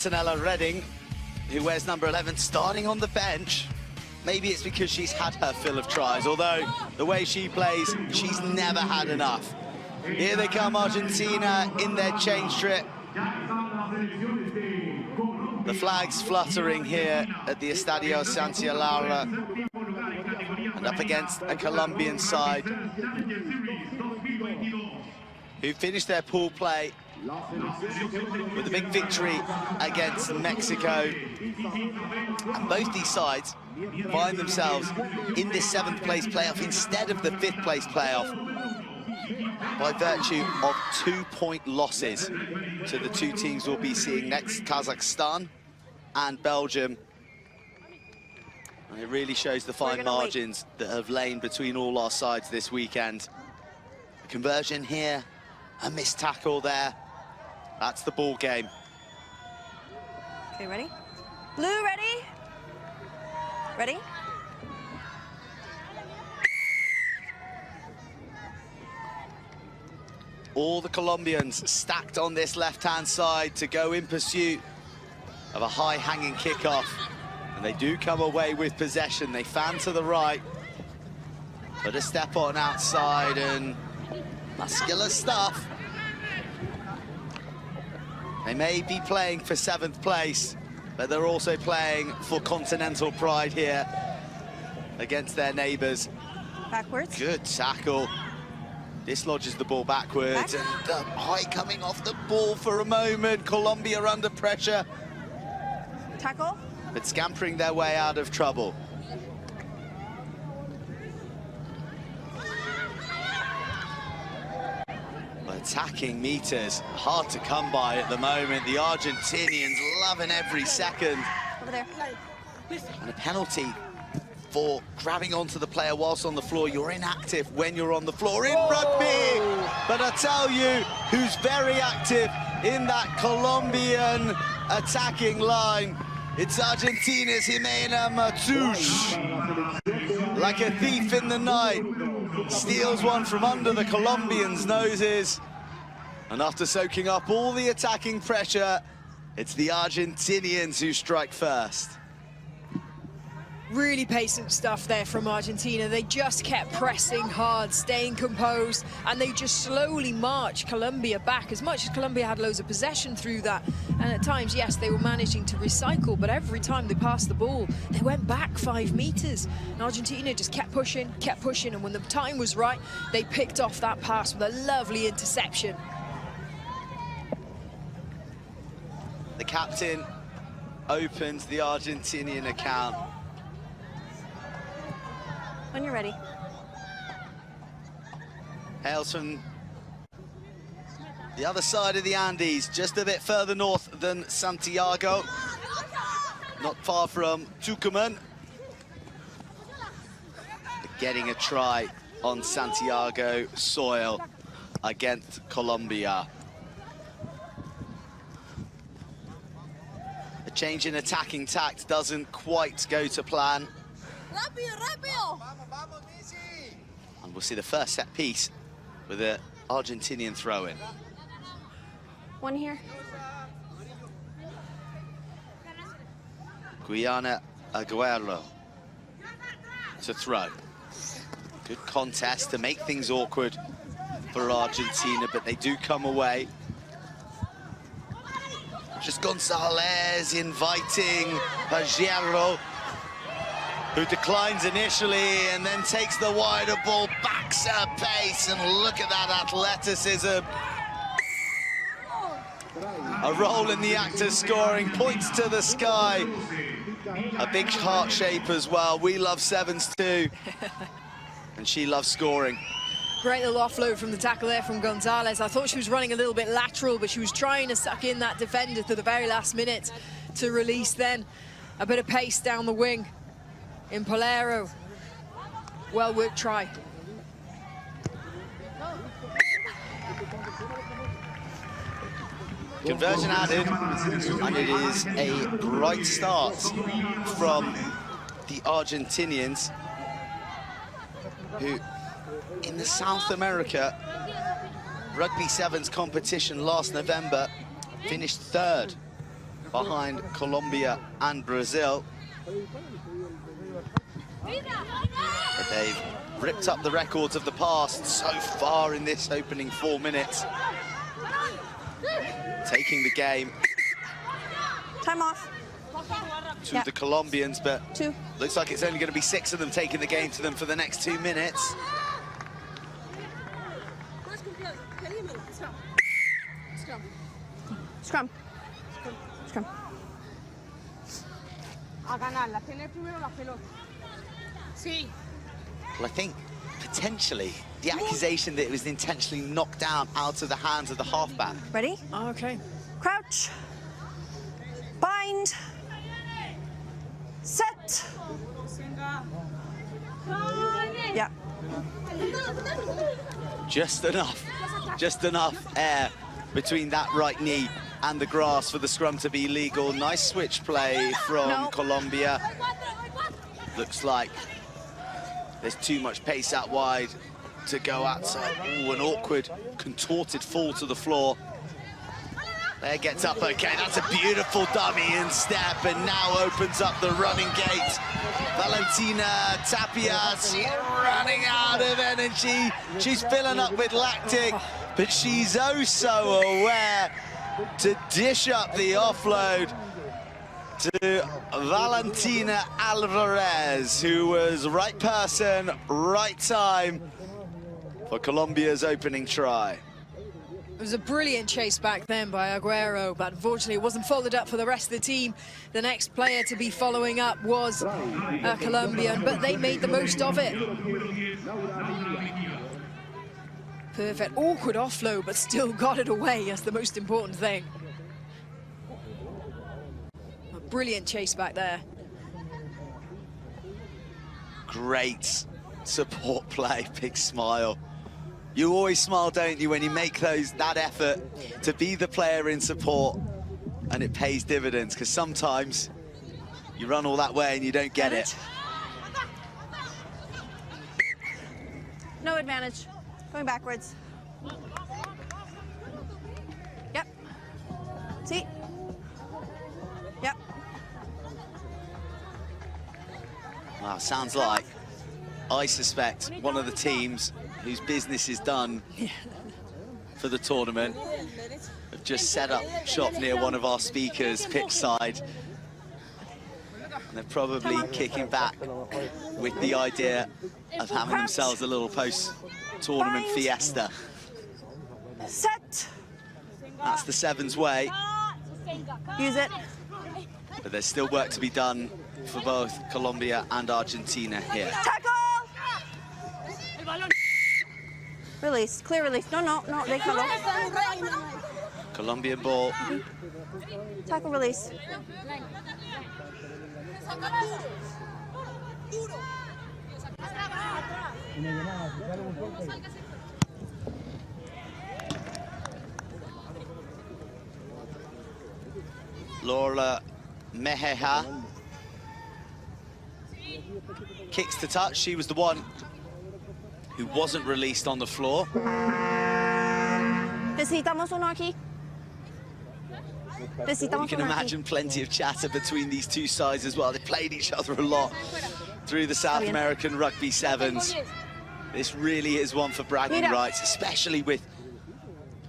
Antonella Redding, who wears number 11, starting on the bench. Maybe it's because she's had her fill of tries, although the way she plays, she's never had enough. Here they come, Argentina, in their change trip. The flag's fluttering here at the Estadio Santa Laura, and up against a Colombian side who finished their pool play with a big victory against Mexico. And both these sides find themselves in this 7th place playoff instead of the 5th place playoff by virtue of 2-point losses to the two teams we'll be seeing next, Kazakhstan and Belgium. And it really shows the fine margins that have lain between all our sides this weekend. A conversion here, a missed tackle there. That's the ball game. Okay, ready? Blue, ready? Ready? All the Colombians stacked on this left-hand side to go in pursuit of a high-hanging kickoff. And they do come away with possession. They fan to the right, put a step on outside, and muscular stuff. They may be playing for 7th place, but they're also playing for continental pride here against their neighbours. Backwards. Good tackle. Dislodges the ball backwards. And eye coming off the ball for a moment. Colombia under pressure. Tackle. But scampering their way out of trouble. Attacking meters, hard to come by at the moment. The Argentinians loving every second. Over there. And a penalty for grabbing onto the player whilst on the floor. You're inactive when you're on the floor in rugby. But I tell you, who's very active in that Colombian attacking line, it's Argentina's Jimena Matouche. Like a thief in the night, steals one from under the Colombians' noses. And after soaking up all the attacking pressure, it's the Argentinians who strike first. Really patient stuff there from Argentina. They just kept pressing hard, staying composed, and they just slowly marched Colombia back. As much as Colombia had loads of possession through that, and at times, yes, they were managing to recycle, but every time they passed the ball, they went back 5 meters. And Argentina just kept pushing, and when the time was right, they picked off that pass with a lovely interception. The captain opens the Argentinian account. When you're ready. Hails from the other side of the Andes, just a bit further north than Santiago. Not far from Tucumán. Getting a try on Santiago soil against Colombia. A change in attacking tact doesn't quite go to plan. And we'll see the first set piece with an Argentinian throw-in. One here. Guyana Aguero to throw. Good contest to make things awkward for Argentina, but they do come away. Just Gonzalez inviting Pajero, who declines initially and then takes the wider ball, backs her pace, and look at that athleticism. A roll in the act of scoring, points to the sky. A big heart shape as well. We love sevens too. And she loves scoring. Great little offload from the tackle there from Gonzalez. I thought she was running a little bit lateral, but she was trying to suck in that defender to the very last minute to release then. A bit of pace down the wing in Polero. Well worked try. Conversion added, and it is a bright start from the Argentinians, who in the South America Rugby Sevens competition last November finished 3rd behind Colombia and Brazil. But they've ripped up the records of the past so far in this opening 4 minutes. Taking the game Time off. to the Colombians, but 2. looks like it's only going to be 6 of them taking the game to them for the next 2 minutes. Scrum. Scrum. A ganarla, tener primero la pelota. Sí. Well, I think potentially the accusation that it was intentionally knocked down out of the hands of the halfback. Ready? Okay. Crouch. Bind. Set. Yeah. Just enough air between that right knee and the grass for the scrum to be legal. Nice switch play from Colombia. Looks like there's too much pace out wide to go outside. Ooh, an awkward, contorted fall to the floor. There gets up, okay, that's a beautiful dummy in step, and now opens up the running gate. Valentina Tapias running out of energy. She's filling up with lactic, but she's oh so aware to dish up the offload to Valentina Alvarez, who was right person, right time for Colombia's opening try. It was a brilliant chase back then by Aguero, but unfortunately it wasn't followed up for the rest of the team. The next player to be following up was a Colombian, but they made the most of it. Perfect, awkward offload, but still got it away. That's the most important thing. A brilliant chase back there. Great support play, big smile. You always smile, don't you, when you make that effort to be the player in support, and it pays dividends, because sometimes you run all that way and you don't get it. No advantage. Going backwards. Yep. See? Yep. Wow, sounds like, I suspect, one of the teams whose business is done for the tournament have just set up shop near one of our speakers pitch side, and they're probably kicking back with the idea of having themselves a little post-tournament fiesta. Set. That's the Sevens way, Use it. but there's still work to be done for both Colombia and Argentina here. Tackle. Release. Clear release. No, no, no. They follow. Colombian ball. Tackle release. Laura Mejeja kicks to touch. She was the one who wasn't released on the floor. Necesitamos uno aquí. You Necesitamos can uno aquí. imagine plenty of chatter between these two sides as well. They played each other a lot through the South American Rugby Sevens. This really is one for bragging rights, especially with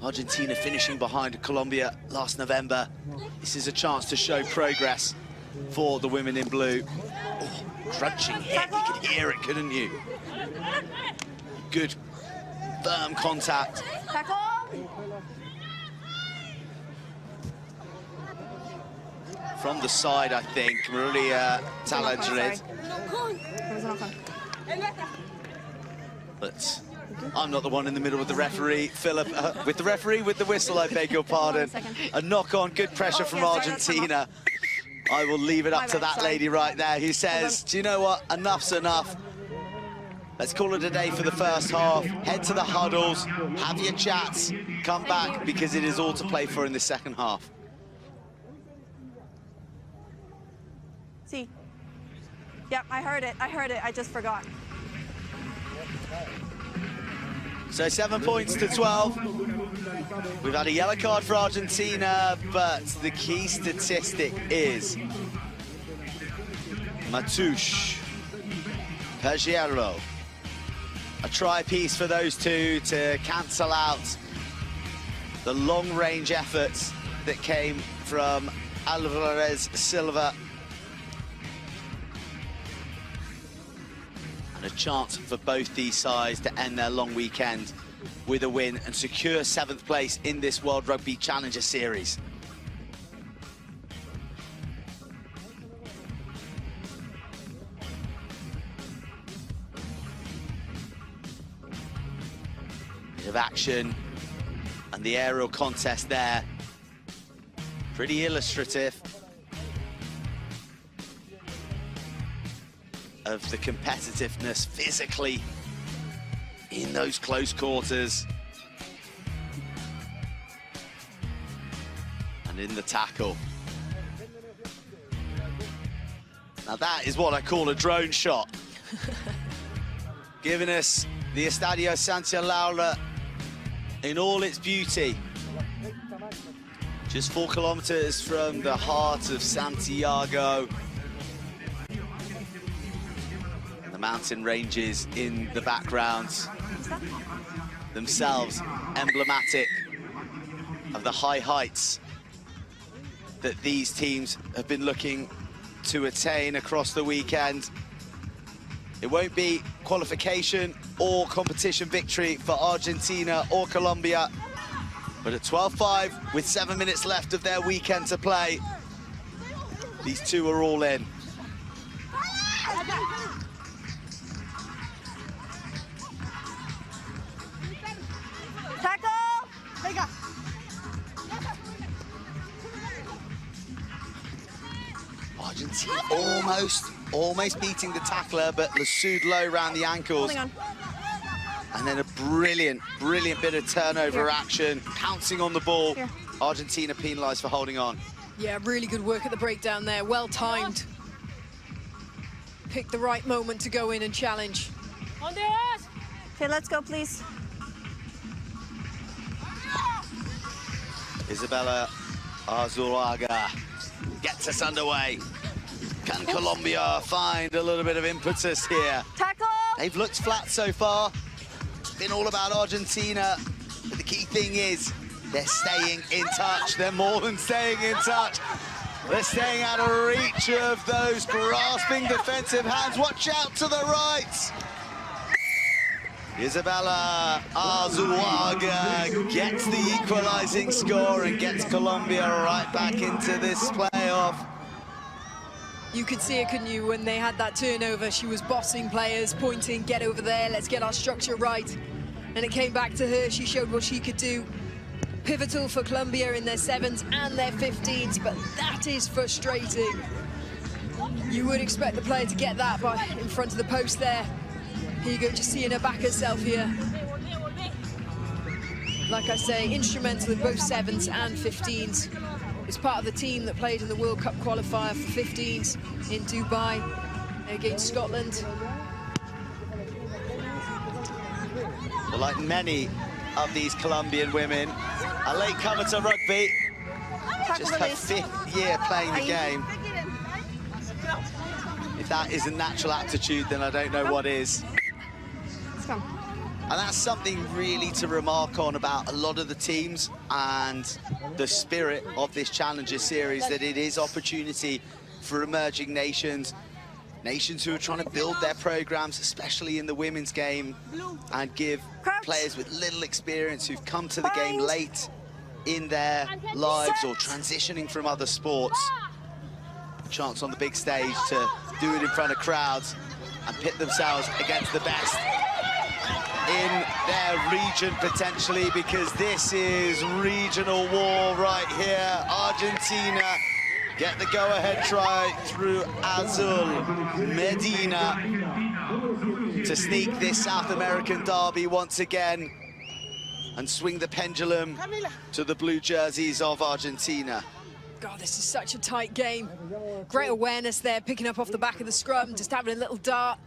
Argentina finishing behind Colombia last November. This is a chance to show progress for the women in blue. Oh, crunching hit, you could hear it, couldn't you? Good, firm contact. Tackle. From the side, I think, Maria Taladrid. But I'm not the one in the middle with the referee. Philip, with the referee, with the whistle, I beg your pardon. A knock-on, good pressure from Argentina. I will leave it up to that lady right there who says, do you know what, enough's enough. Let's call it a day for the first half. Head to the huddles, have your chats, come back, because it is all to play for in the second half. See. Yep, I heard it. I just forgot. So 7 points to 12. We've had a yellow card for Argentina, but the key statistic is Matouche, Pajero. A try piece for those two to cancel out the long-range efforts that came from Alvarez Silva. And a chance for both these sides to end their long weekend with a win and secure 7th place in this World Rugby Challenger Series. Bit of action and the aerial contest there. Pretty illustrative of the competitiveness physically in those close quarters. And in the tackle. Now that is what I call a drone shot. Giving us the Estadio Santa Laura in all its beauty. Just 4 kilometers from the heart of Santiago. And the mountain ranges in the background, themselves emblematic of the high heights that these teams have been looking to attain across the weekend. It won't be qualification or competition victory for Argentina or Colombia, but at 12-5 with 7 minutes left of their weekend to play, these two are all in. Tackle! Argentina almost beating the tackler, but Lasud low around the ankles. Holding on. And then a brilliant bit of turnover action, pouncing on the ball. Here. Argentina penalised for holding on. Yeah, really good work at the breakdown there, well timed. Picked the right moment to go in and challenge. Okay, let's go, please. Isabella Azulaga gets us underway. Can Colombia find a little bit of impetus here? Tackle! They've looked flat so far. It's been all about Argentina. But the key thing is they're staying in touch. They're more than staying in touch. They're staying out of reach of those grasping defensive hands. Watch out to the right. Isabella Azulaga gets the equalizing score and gets Colombia right back into this playoff. You could see it, couldn't you, when they had that turnover? She was bossing players, pointing, get over there, let's get our structure right. And it came back to her, she showed what she could do. Pivotal for Colombia in their 7s and their 15s, but that is frustrating. You would expect the player to get that but in front of the post there. Here you go, just seeing her back herself here. Like I say, instrumental in both 7s and 15s. It's part of the team that played in the World Cup qualifier for 15s in Dubai against Scotland. Well, like many of these Colombian women, a late comer to rugby, just her 5th year playing the game. If that isn't natural aptitude, then I don't know what is. Let's go. And that's something really to remark on about a lot of the teams and the spirit of this Challenger Series, that it is opportunity for emerging nations, nations who are trying to build their programs, especially in the women's game, and give players with little experience who've come to the game late in their lives or transitioning from other sports, a chance on the big stage to do it in front of crowds and pit themselves against the best in their region potentially, because this is regional war right here. Argentina get the go-ahead try through Azul Medina to sneak this South American derby once again and swing the pendulum to the blue jerseys of Argentina. God, this is such a tight game. Great awareness there, picking up off the back of the scrum, just having a little dart,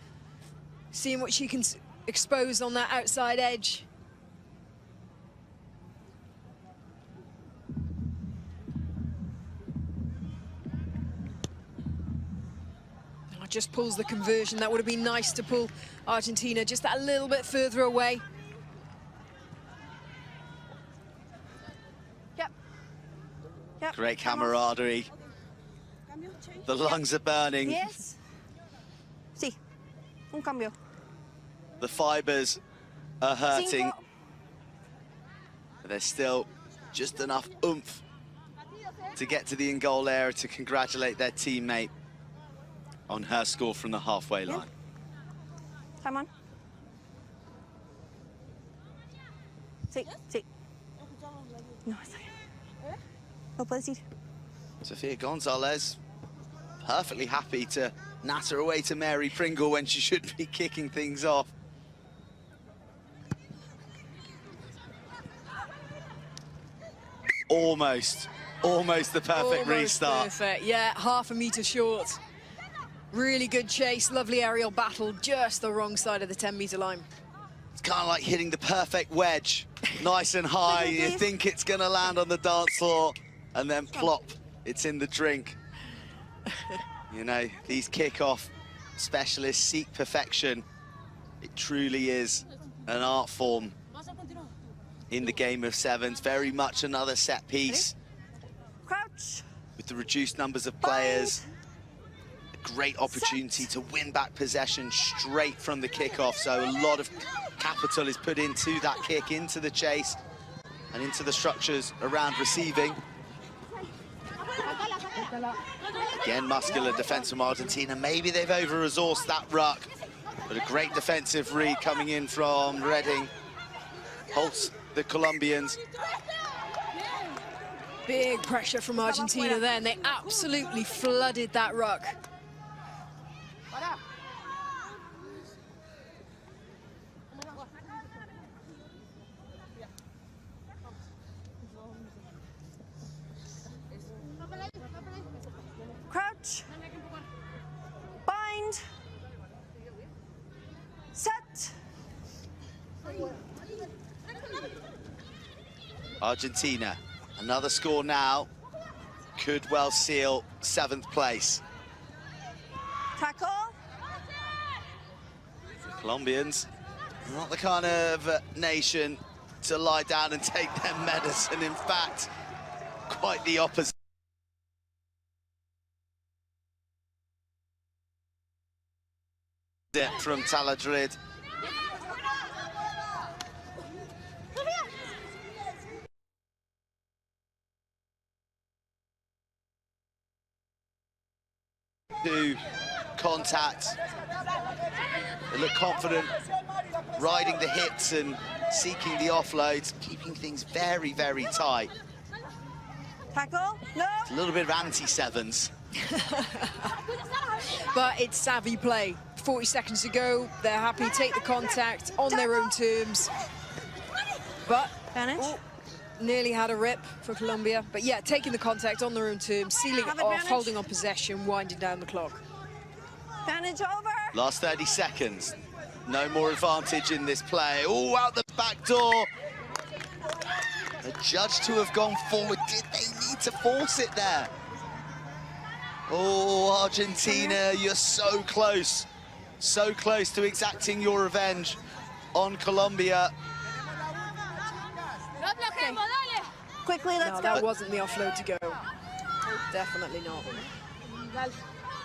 seeing what she can expose on that outside edge. just pulls the conversion. That would have been nice to pull Argentina just a little bit further away. Yep. Great camaraderie. The lungs are burning. Yes. Sí. Un cambio. The fibers are hurting. Cinco. But there's still just enough oomph to get to the in-goal area to congratulate their teammate on her score from the halfway line. Time on. Sí, sí. No, está bien. No puedes ir. Sofia Gonzalez perfectly happy to natter away to Mary Pringle when she should be kicking things off. Almost the perfect restart. Perfect, yeah, half a metre short. Really good chase, lovely aerial battle, just the wrong side of the 10-metre line. It's kind of like hitting the perfect wedge, nice and high. You think it's going to land on the dance floor, and then plop, it's in the drink. You know, these kickoff specialists seek perfection. It truly is an art form in the game of sevens. Very much another set piece. Crouch. With the reduced numbers of players. A great opportunity to win back possession straight from the kickoff. So a lot of capital is put into that kick, into the chase, and into the structures around receiving. Again, muscular defense from Argentina. Maybe they've over-resourced that ruck, but a great defensive read coming in from Redding. Halts the Colombians. Big pressure from Argentina there, and they absolutely flooded that ruck. Crouch. Bind. Set. Argentina, another score now, could well seal 7th place. Tackle. The Colombians, not the kind of nation to lie down and take their medicine. In fact, quite the opposite. From Taladrid. To contact. They look confident, riding the hits and seeking the offloads, keeping things very, very tight. Tackle. No. It's a little bit of anti-sevens. But it's savvy play. 40 seconds to go. They're happy to take the contact on their own terms. But nearly had a rip for Colombia. But yeah, taking the contact on their own terms, sealing it off, holding on possession, winding down the clock. Advantage over. Last 30 seconds. No more advantage in this play. Oh, out the back door. Judged to have gone forward. Did they need to force it there? Oh, Argentina, you're so close to exacting your revenge on Colombia. Okay. Quickly, let's No, go. that wasn't the offload to go. Definitely not.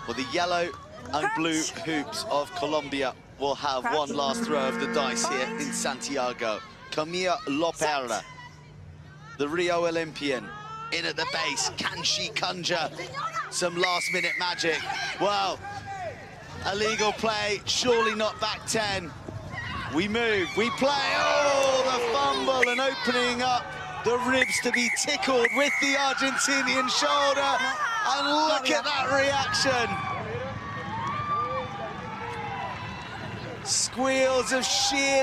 Well, the yellow and blue hoops of Colombia will have one last throw of the dice here in Santiago. Camilla Loperla, the Rio Olympian, in at the base. Can she conjure some last-minute magic? Well, illegal play, surely not back 10. We move, we play. Oh, the fumble and opening up the ribs to be tickled with the Argentinian shoulder. And look at that reaction. Squeals of sheer